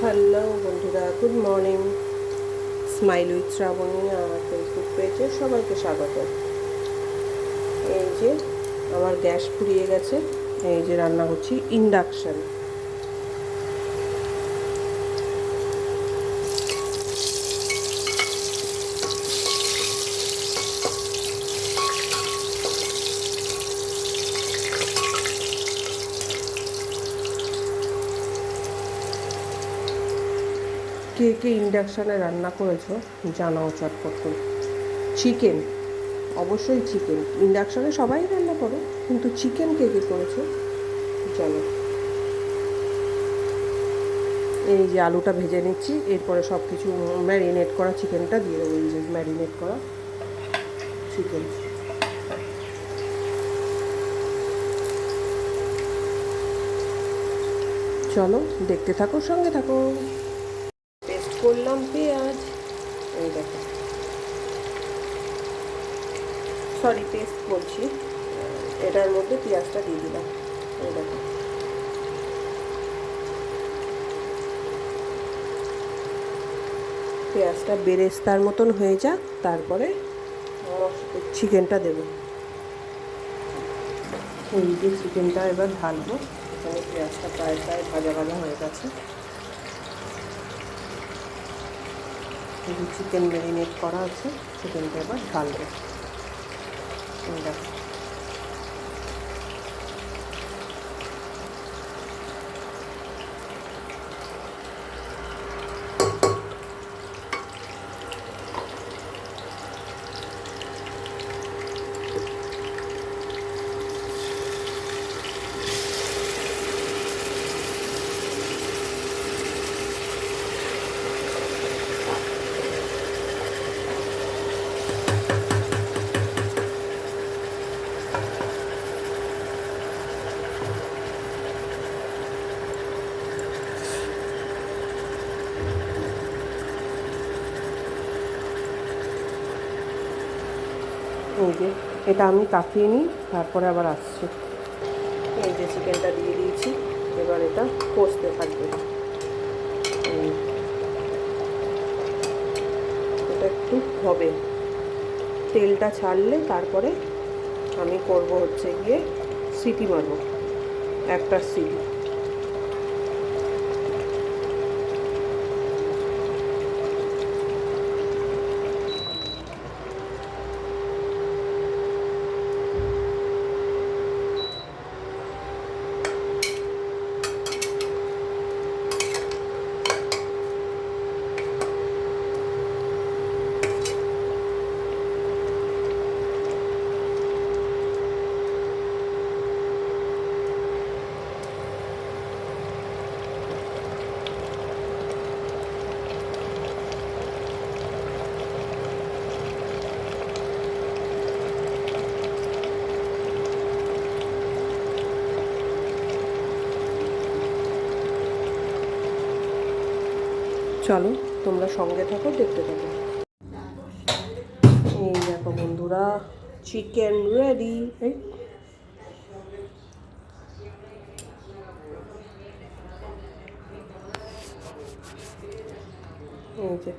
Hello বন্ধুরা, good morning. Smile with Shrabani আমার Facebook পেজে সবাইকে স্বাগত। এই যে আমার গ্যাস ফুরিয়ে গেছে, এই যে রান্না করছি ইন্ডাকশান। কে কে ইন্ডাকশানে রান্না করেছো জানাও চটপট করে। চিকেন, অবশ্যই চিকেন। ইন্ডাকশানে সবাই রান্না করো, কিন্তু চিকেন কে কে করেছো চলো। এই যে আলুটা ভেজে নিচ্ছি, এরপরে সব কিছু ম্যারিনেট করা চিকেনটা দিয়ে দেবো। এই যে ম্যারিনেট করা চিকেন। চলো দেখতে থাকো, সঙ্গে থাকো। পেস্ট করলাম পেঁয়াজ, এই দেখো, সরি পেস্ট করছি, এটার মধ্যে পেঁয়াজটা দিয়ে দিলাম। এই দেখো, পেঁয়াজটা বেরেস্তার মতন হয়ে যাক, তারপরে চিকেনটা দেবো। এই যে চিকেনটা এবার ঢালবো। এখানে পেঁয়াজটা প্রায় ভাজা ভাজা হয়ে গেছে। এই যে চিকেন ম্যারিনেট করা আছে, চিকেনটা এবার ঢালবো। দেখো, এই যে এটা আমি কাটিয়ে নিই, তারপরে আবার আসছি। এই যে চিকেনটা দিয়ে দিয়েছি, এবার এটা কষতে থাকবে। এটা একটু হবে, তেলটা ছাড়লে তারপরে আমি করব হচ্ছে গিয়ে সিটি মারবো, একটা সিটি। চলো তোমরা সঙ্গে থাকো, দেখতে থাকো। এই দেখো বন্ধুরা, চিকেন রেডি। এই যে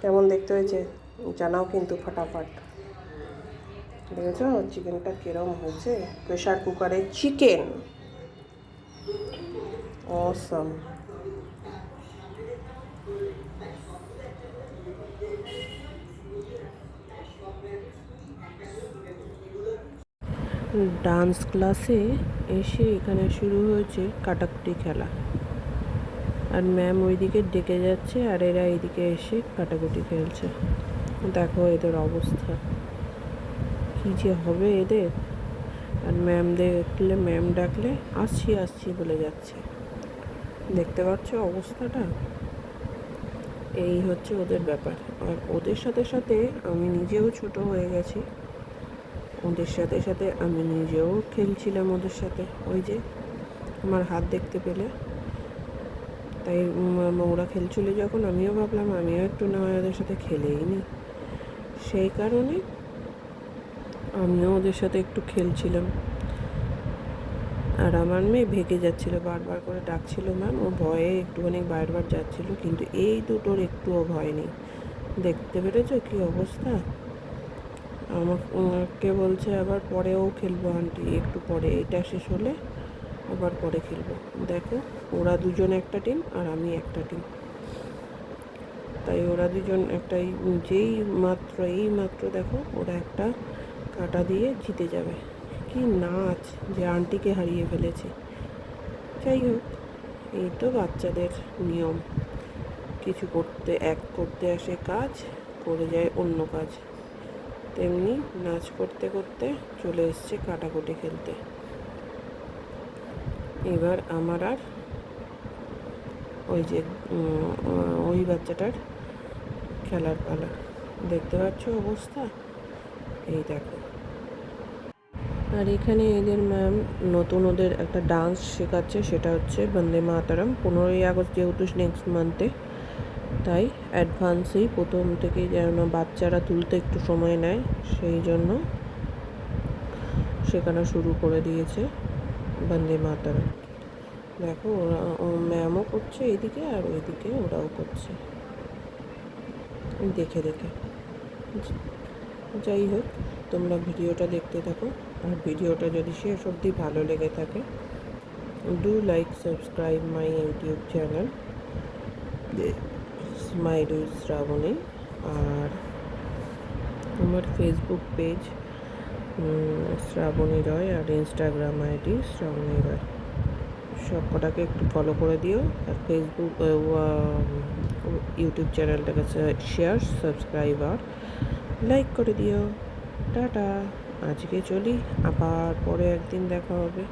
কেমন দেখতে হয়েছে জানাও কিন্তু ফটাফট। দেখেছো চিকেনটা কিরম হয়েছে? প্রেশার কুকারে চিকেন, অসম। ডান্স ক্লাসে এসে এখানে শুরু হয়েছে কাটাকুটি খেলা, আর ম্যাম ওইদিকে ডেকে যাচ্ছে আর এরা এইদিকে এসে কাটাকুটি খেলছে। দেখো এদের অবস্থা কী যে হবে এদের। আর ম্যাম ডাকলে আসছি আসছি বলে যাচ্ছে। দেখতে পাচ্ছ অবস্থাটা? এই হচ্ছে ওদের ব্যাপার। আর ওদের সাথে সাথে আমি নিজেও ছোট হয়ে গেছি, ওদের সাথে সাথে আমি নিজেও খেলছিলাম ওদের সাথে। ওই যে আমার হাত দেখতে পেলে, তাই ওরা খেলছিল যখন আমিও ভাবলাম আমিও একটু না ওদের সাথে খেলেই নি। সেই কারণে আমিও ওদের সাথে একটু খেলছিলাম। আর আমার মেয়ে ভেগে যাচ্ছিল, বারবার করে ডাকছিল ম্যাম, ও ভয়ে একটুখানি বারবার যাচ্ছিল, কিন্তু এই দুটোর একটুও ভয় নেই। দেখতে পেরেছো কী অবস্থা? আমাকে বলছে আবার পরেও খেলবো আন্টি, একটু পরে এটা শেষ হলে আবার পরে খেলবো। দেখো, ওরা দুজন একটা টিম আর আমি একটা টিম, তাই ওরা দুজন একটাই, এই মাত্র দেখো ওরা একটা কাটা দিয়ে জিতে যাবে। কি নাচ যে আন্টিকে হারিয়ে ফেলেছে। যাই হোক, এই তো বাচ্চাদের নিয়ম, কিছু করতে আসে কাজ, করে যায় অন্য কাজ। তেমনি নাচ করতে করতে চলে এসছে কাটাকুটি খেলতে। এবার আমার আর ওই যে ওই বাচ্চাটার খেলার পালা। দেখতে পাচ্ছ অবস্থা? এই দেখো। আর এখানে এদের ম্যাম নতুন ওদের একটা ডান্স শেখাচ্ছে, সেটা হচ্ছে বন্দে মাতারম। 15ই আগস্ট যেহেতু নেক্সট মান্থে, তাই অ্যাডভান্সেই প্রথম থেকেই যেন বাচ্চারা তুলতে একটু সময় নেয়, সেই জন্য শেখানো শুরু করে দিয়েছে বন্দে মাতারম। দেখো ওরা, ম্যামও করছে এইদিকে আর ওইদিকে ওরাও করছে দেখে দেখে। যাই হোক, তোমরা ভিডিওটা দেখতে থাকো, আর ভিডিওটা যদি শেষ অবধি ভালো লেগে থাকে, do like subscribe my YouTube channel smile with Shrabani, আর আমার ফেসবুক পেজ শ্রাবণী রয়, আর ইনস্টাগ্রাম আইডি শ্রাবণী রয়। সব কটাকে একটু ফলো করে দিও, আর ফেসবুক ইউটিউব চ্যানেলটাকে শেয়ার, সাবস্ক্রাইব আর লাইক করে দিও। টাটা, আজকে চলি, আবার পরে একদিন দেখা হবে।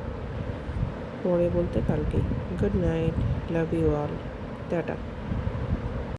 পরে বলতে কালকেই। Good night, love you all, tata.